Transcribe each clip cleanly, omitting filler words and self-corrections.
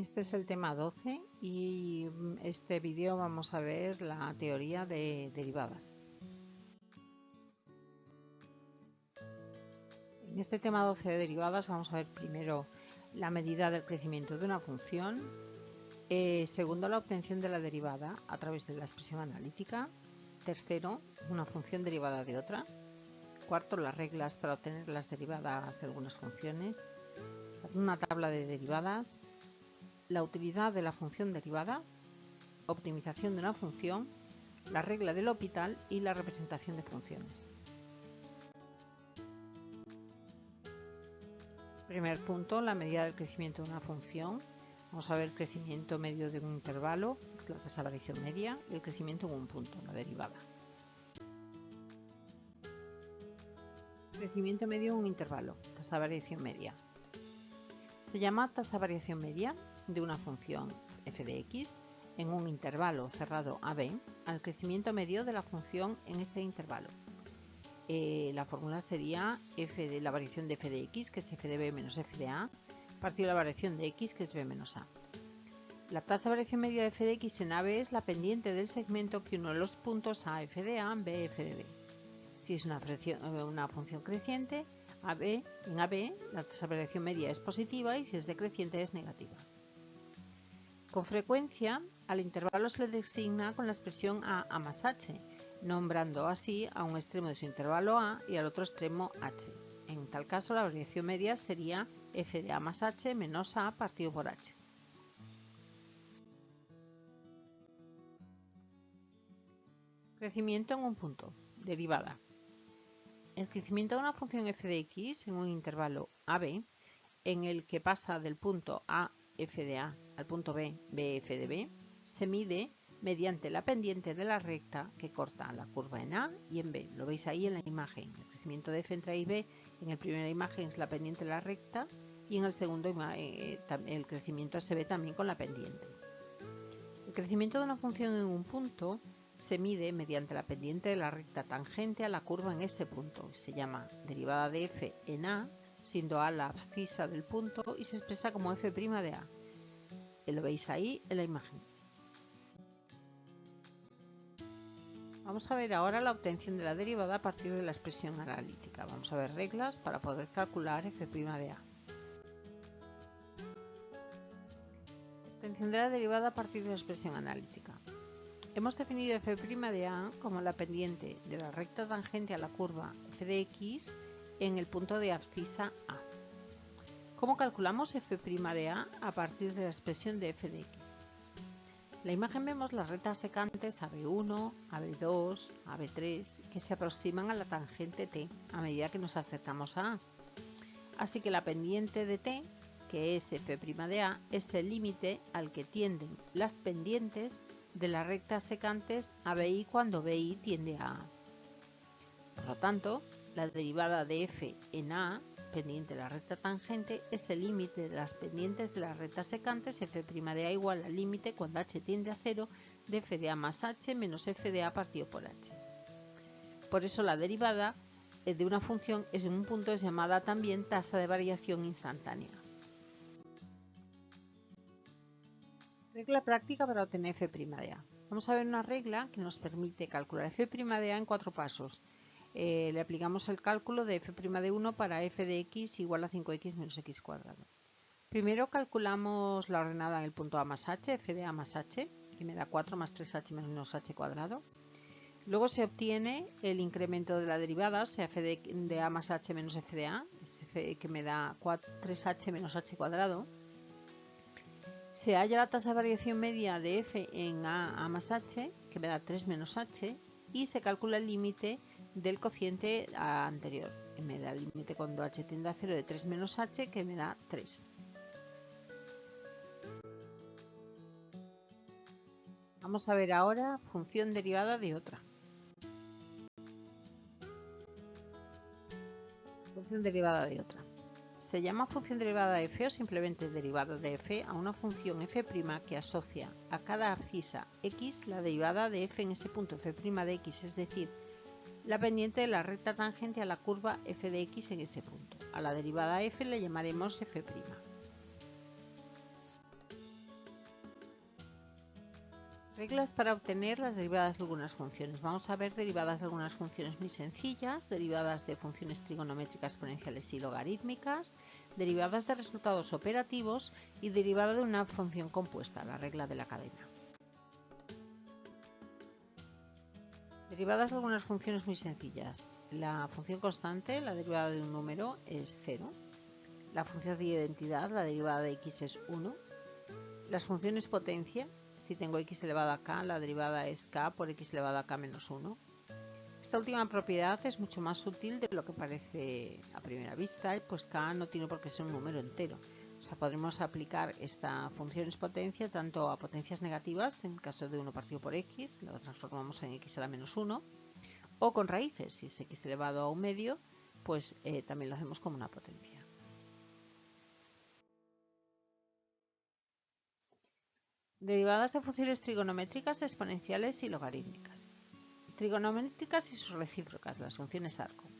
Este es el tema 12 y este vídeo vamos a ver la teoría de derivadas. En este tema 12 de derivadas vamos a ver primero la medida del crecimiento de una función, segundo la obtención de la derivada a través de la expresión analítica, tercero una función derivada de otra, cuarto las reglas para obtener las derivadas de algunas funciones, una tabla de derivadas, la utilidad de la función derivada, optimización de una función, la regla del L'Hopital y la representación de funciones. Primer punto, la medida del crecimiento de una función. Vamos a ver el crecimiento medio de un intervalo, la tasa de variación media, y el crecimiento en un punto, la derivada. Crecimiento medio en un intervalo, tasa de variación media. Se llama tasa de variación media de una función f de x en un intervalo cerrado AB al crecimiento medio de la función en ese intervalo. La fórmula sería f de la variación de f de x, que es f de b menos f de a, partido de la variación de x, que es b menos a. La tasa de variación media de f de x en AB es la pendiente del segmento que une los puntos a f de a, b, f de b. Si es una función creciente, en AB la tasa de variación media es positiva y si es decreciente es negativa. Con frecuencia al intervalo se le designa con la expresión a más h, nombrando así a un extremo de su intervalo a y al otro extremo h. En tal caso la variación media sería f de a más h menos a partido por h. Crecimiento en un punto. Derivada. El crecimiento de una función f de x en un intervalo AB, en el que pasa del punto a f de a al punto b, bf de b, se mide mediante la pendiente de la recta que corta la curva en a y en b. Lo veis ahí en la imagen. El crecimiento de f entre a y b, en la primera imagen es la pendiente de la recta y en el segundo el crecimiento se ve también con la pendiente. El crecimiento de una función en un punto se mide mediante la pendiente de la recta tangente a la curva en ese punto. Se llama derivada de f en a, siendo a la abscisa del punto y se expresa como f' de a. Lo veis ahí en la imagen. Vamos a ver ahora la obtención de la derivada a partir de la expresión analítica. Vamos a ver reglas para poder calcular f' de a. Obtención de la derivada a partir de la expresión analítica. Hemos definido f' de a como la pendiente de la recta tangente a la curva f de x en el punto de abscisa a. ¿Cómo calculamos f' de a partir de la expresión de f de x? En la imagen vemos las rectas secantes AB1, AB2, AB3 que se aproximan a la tangente t a medida que nos acercamos a a. Así que la pendiente de t, que es f' de a, es el límite al que tienden las pendientes de las rectas secantes ABI cuando BI tiende a A. Por lo tanto, la derivada de f en a, pendiente de la recta tangente, es el límite de las pendientes de las rectas secantes f' de a igual al límite cuando h tiende a 0 de f de a más h menos f de a partido por h. Por eso la derivada de una función en un punto es llamada también tasa de variación instantánea. Regla práctica para obtener f' de a. Vamos a ver una regla que nos permite calcular f' de a en 4 pasos. Le aplicamos el cálculo de f' de 1 para f de x igual a 5x menos x cuadrado. Primero calculamos la ordenada en el punto a más h, f de a más h, que me da 4 más 3h menos h cuadrado. Luego se obtiene el incremento de la derivada, o sea, f de a más h menos f de a, que me da 3h menos h cuadrado. Se halla la tasa de variación media de f en a más h, que me da 3 menos h, y se calcula el límite del cociente anterior, que me da el límite cuando h tiende a 0 de 3 menos h, que me da 3. Vamos a ver ahora función derivada de otra. Función derivada de otra. Se llama función derivada de f o simplemente derivada de f a una función f' que asocia a cada abscisa x la derivada de f en ese punto f' de x, es decir, la pendiente de la recta tangente a la curva f de x en ese punto. A la derivada f le llamaremos f'. Reglas para obtener las derivadas de algunas funciones. Vamos a ver derivadas de algunas funciones muy sencillas, derivadas de funciones trigonométricas exponenciales y logarítmicas, derivadas de resultados operativos y derivada de una función compuesta, la regla de la cadena. Derivadas de algunas funciones muy sencillas. La función constante, la derivada de un número, es 0. La función de identidad, la derivada de x es 1. Las funciones potencia, si tengo x elevado a k, la derivada es k por x elevado a k menos 1. Esta última propiedad es mucho más sutil de lo que parece a primera vista, pues k no tiene por qué ser un número entero. O sea, podremos aplicar esta función potencia tanto a potencias negativas, en el caso de 1 partido por x, lo transformamos en x a la menos 1, o con raíces, si es x elevado a un medio, pues también lo hacemos como una potencia. Derivadas de funciones trigonométricas, exponenciales y logarítmicas. Trigonométricas y sus recíprocas, las funciones arco.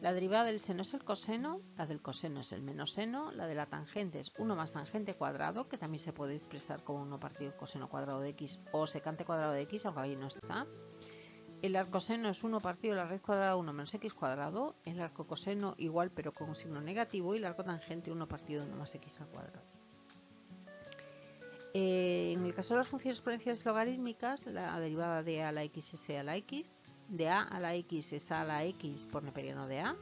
La derivada del seno es el coseno, la del coseno es el menos seno, la de la tangente es 1 más tangente cuadrado, que también se puede expresar como 1 partido coseno cuadrado de x o secante cuadrado de x, aunque ahí no está. El arcoseno es 1 partido la raíz cuadrada de 1 menos x cuadrado, el arcocoseno igual pero con un signo negativo y el arcotangente 1 partido de 1 más x al cuadrado. En el caso de las funciones exponenciales logarítmicas, la derivada de a a la x es e a la x, de a a la x es a a la x por neperiano de a,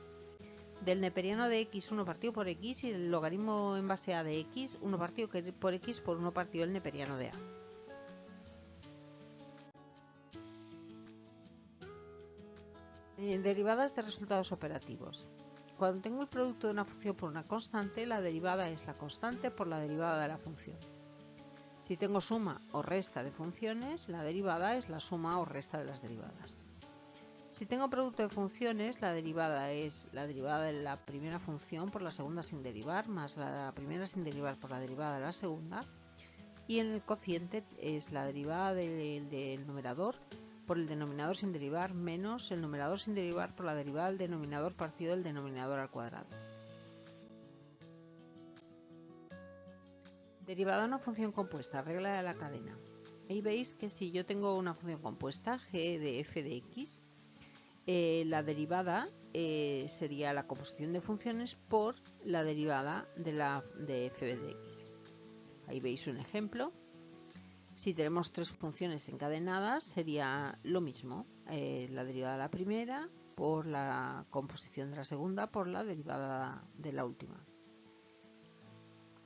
del neperiano de x 1 partido por x y del logaritmo en base a de x 1 partido por x por 1 partido del neperiano de a. Derivadas de resultados operativos. Cuando tengo el producto de una función por una constante, la derivada es la constante por la derivada de la función. Si tengo suma o resta de funciones, la derivada es la suma o resta de las derivadas. Si tengo producto de funciones, la derivada es la derivada de la primera función por la segunda sin derivar, más la primera sin derivar por la derivada de la segunda. Y en el cociente es la derivada del numerador por el denominador sin derivar menos el numerador sin derivar por la derivada del denominador partido del denominador al cuadrado. Derivada de una función compuesta, regla de la cadena. Ahí veis que si yo tengo una función compuesta, g de f de x, la derivada sería la composición de funciones por la derivada de f de x. Ahí veis un ejemplo. Si tenemos tres funciones encadenadas, sería lo mismo. La derivada de la primera por la composición de la segunda por la derivada de la última.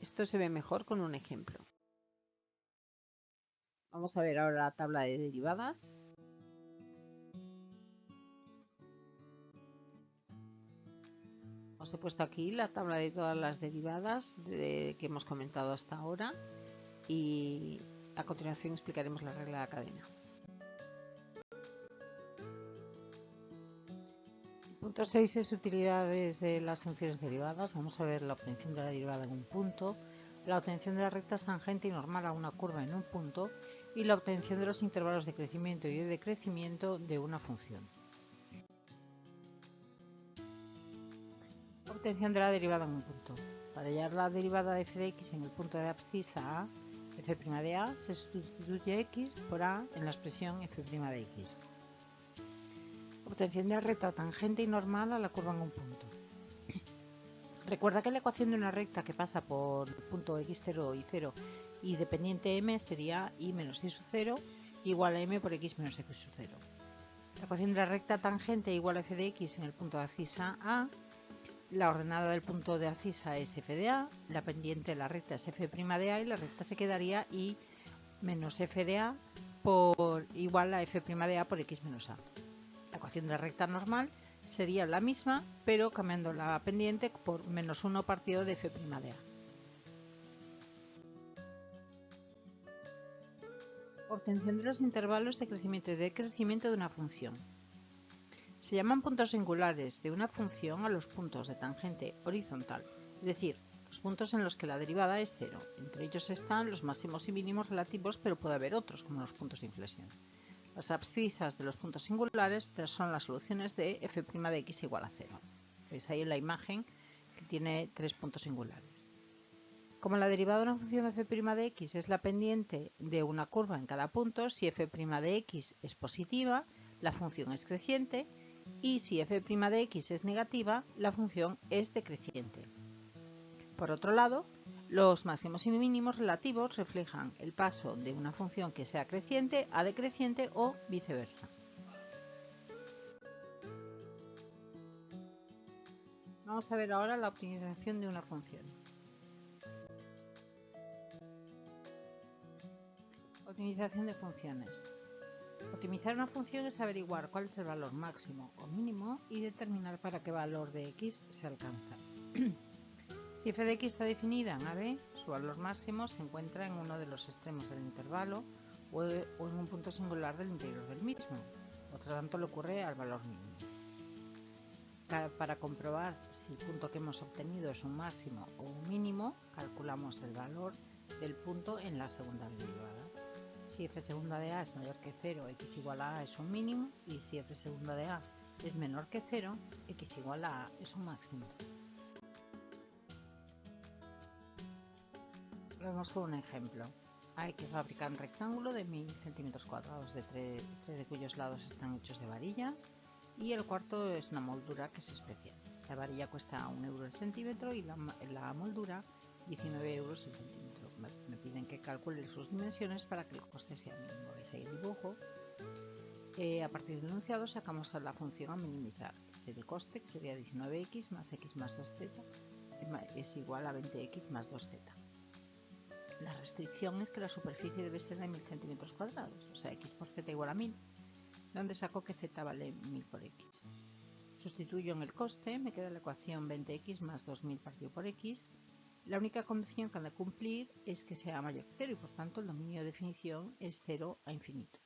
Esto se ve mejor con un ejemplo. Vamos a ver ahora la tabla de derivadas. Os he puesto aquí la tabla de todas las derivadas que hemos comentado hasta ahora y a continuación explicaremos la regla de la cadena. Punto 6 es utilidades de las funciones derivadas. Vamos a ver la obtención de la derivada en un punto, la obtención de las rectas tangente y normal a una curva en un punto y la obtención de los intervalos de crecimiento y de decrecimiento de una función. Obtención de la derivada en un punto. Para hallar la derivada de f de x en el punto de abscisa a, f' de a, se sustituye x por a en la expresión f' de x. Obtención de la recta tangente y normal a la curva en un punto. Recuerda que la ecuación de una recta que pasa por el punto x0 y 0 y dependiente m sería y menos y sub 0 igual a m por x menos x sub 0. La ecuación de la recta tangente igual a f de x en el punto de abscisa a. La ordenada del punto de abscisa es f de a, la pendiente de la recta es f' de a y la recta se quedaría y menos f de a por igual a f' de a por x menos a. La ecuación de la recta normal sería la misma, pero cambiando la pendiente por menos 1 partido de f' de a. Obtención de los intervalos de crecimiento y decrecimiento de una función. Se llaman puntos singulares de una función a los puntos de tangente horizontal, es decir, los puntos en los que la derivada es 0. Entre ellos están los máximos y mínimos relativos, pero puede haber otros, como los puntos de inflexión. Las abscisas de los puntos singulares son las soluciones de f' de x igual a 0. Veis ahí en la imagen que tiene tres puntos singulares. Como la derivada de una función f' de x es la pendiente de una curva en cada punto, si f' de x es positiva, la función es creciente, y si f' de x es negativa, la función es decreciente. Por otro lado, los máximos y mínimos relativos reflejan el paso de una función que sea creciente a decreciente o viceversa. Vamos a ver ahora la optimización de una función. Optimización de funciones. Optimizar una función es averiguar cuál es el valor máximo o mínimo y determinar para qué valor de x se alcanza. Si f de x está definida en AB, su valor máximo se encuentra en uno de los extremos del intervalo o en un punto singular del interior del mismo. Otro tanto le ocurre al valor mínimo. Para comprobar si el punto que hemos obtenido es un máximo o un mínimo, calculamos el valor del punto en la segunda derivada. Si f segunda de a es mayor que 0, x igual a es un mínimo, y si f segunda de a es menor que 0, x igual a es un máximo. Vamos con un ejemplo. Hay que fabricar un rectángulo de 1000 centímetros cuadrados, de tres de cuyos lados están hechos de varillas, y el cuarto es una moldura que es especial. La varilla cuesta 1 euro el centímetro y la moldura 19 euros el centímetro. Me piden que calcule sus dimensiones para que el coste sea mínimo. Veis ahí el dibujo. A partir del enunciado sacamos a la función a minimizar. Es el coste, que sería 19x más x más 2z, es igual a 20x más 2z. La restricción es que la superficie debe ser de 1000 centímetros cuadrados, o sea, x por z igual a 1000, donde saco que z vale 1000 por x. Sustituyo en el coste, me queda la ecuación 20x más 2000 partido por x. La única condición que han de cumplir es que sea mayor que 0 y por tanto el dominio de definición es 0 a infinito.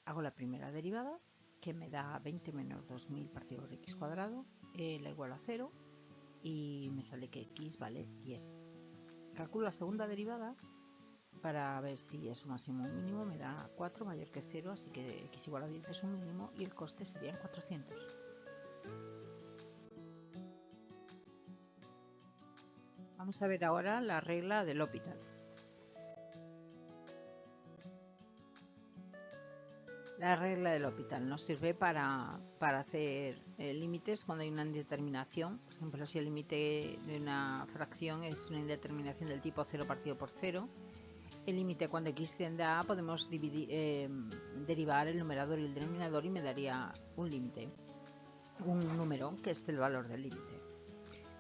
Hago la primera derivada, que me da 20 menos 2000 partido por x cuadrado, la igual a 0, y me sale que x vale 10. Calculo la segunda derivada para ver si es un máximo o un mínimo, me da 4 mayor que 0, así que x igual a 10 es un mínimo y el coste serían 400. Vamos a ver ahora la regla del L'Hopital. La regla del L'Hopital nos sirve para hacer límites cuando hay una indeterminación. Por ejemplo, si el límite de una fracción es una indeterminación del tipo 0 partido por 0, el límite cuando x tiende a a podemos derivar el numerador y el denominador y me daría un límite, un número que es el valor del límite.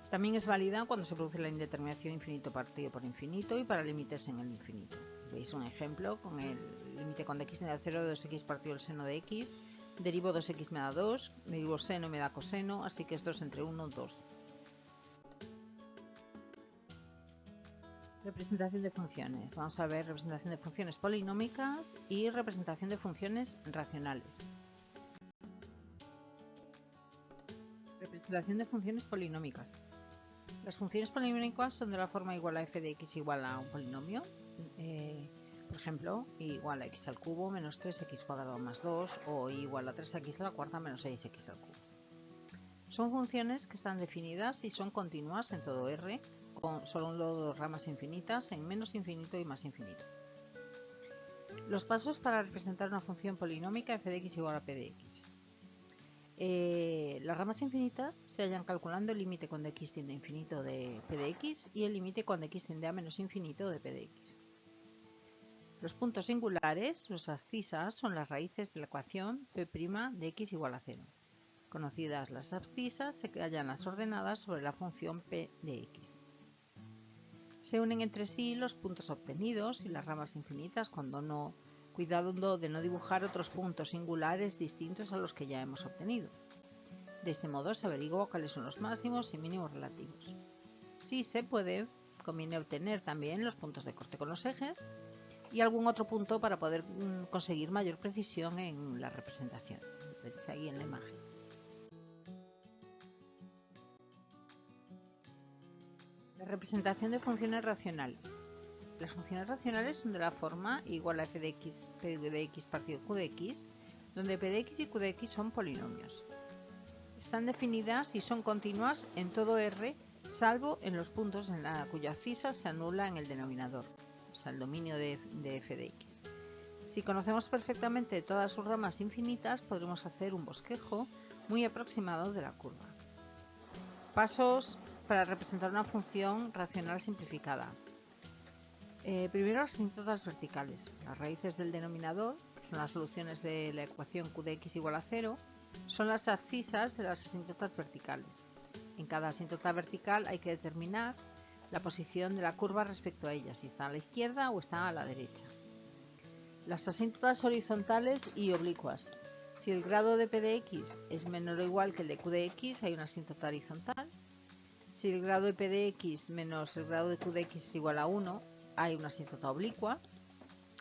También es válida cuando se produce la indeterminación infinito partido por infinito y para límites en el infinito. Veis un ejemplo con el límite cuando x tiende a 0 de 2x partido el seno de x, derivo 2x me da 2, derivo seno me da coseno, así que es 2 entre 1, 2. Representación de funciones. Vamos a ver representación de funciones polinómicas y representación de funciones racionales. Representación de funciones polinómicas. Las funciones polinómicas son de la forma igual a f de x igual a un polinomio. Por ejemplo, igual a x al cubo menos 3x cuadrado más 2 o igual a 3x a la cuarta menos 6x al cubo. Son funciones que están definidas y son continuas en todo R, con solo ramas infinitas, en menos infinito y más infinito. Los pasos para representar una función polinómica f de x igual a p de x. Las ramas infinitas se hallan calculando el límite cuando x tiende a infinito de p de x y el límite cuando x tiende a menos infinito de p de x. Los puntos singulares, los abscisas, son las raíces de la ecuación p' de x igual a 0. Conocidas las abscisas, se hallan las ordenadas sobre la función p de x. Se unen entre sí los puntos obtenidos y las ramas infinitas cuidando de no dibujar otros puntos singulares distintos a los que ya hemos obtenido. De este modo se averigua cuáles son los máximos y mínimos relativos. Si se puede, conviene obtener también los puntos de corte con los ejes y algún otro punto para poder conseguir mayor precisión en la representación. Veis ahí en la imagen. La representación de funciones racionales. Las funciones racionales son de la forma igual a f de x, p de x partido q de x, donde p de x y q de x son polinomios. Están definidas y son continuas en todo R salvo en los puntos en cuya abscisa se anula en el denominador, o sea, el dominio de f de x. Si conocemos perfectamente todas sus ramas infinitas, podremos hacer un bosquejo muy aproximado de la curva. Pasos para representar una función racional simplificada. Primero, las asíntotas verticales. Las raíces del denominador, que son las soluciones de la ecuación q de x igual a 0, son las abscisas de las asíntotas verticales. En cada asíntota vertical hay que determinar la posición de la curva respecto a ella, si está a la izquierda o está a la derecha. Las asíntotas horizontales y oblicuas. Si el grado de p de x es menor o igual que el de q de x, hay una asíntota horizontal. Si el grado de p de x menos el grado de q de x es igual a 1, hay una asíntota oblicua.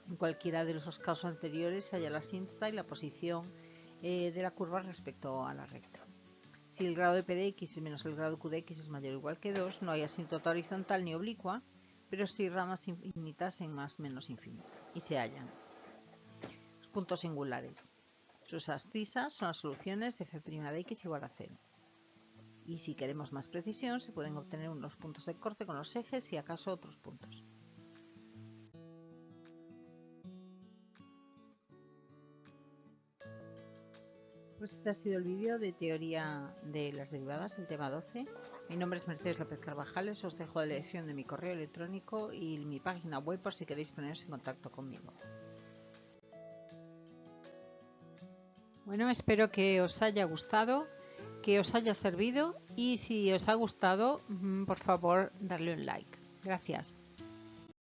En cualquiera de los casos anteriores se halla la asíntota y la posición de la curva respecto a la recta. Si el grado de p de x menos el grado de q de x es mayor o igual que 2, no hay asíntota horizontal ni oblicua, pero sí ramas infinitas en más menos infinito, y se hallan. Los puntos singulares. Sus abscisas son las soluciones de f' de x igual a 0. Y si queremos más precisión, se pueden obtener unos puntos de corte con los ejes y acaso otros puntos. Pues este ha sido el vídeo de teoría de las derivadas, el tema 12. Mi nombre es Mercedes López Carvajales, os dejo la dirección de mi correo electrónico y mi página web por si queréis poneros en contacto conmigo. Bueno, espero que os haya gustado, que os haya servido y si os ha gustado, por favor, darle un like. Gracias.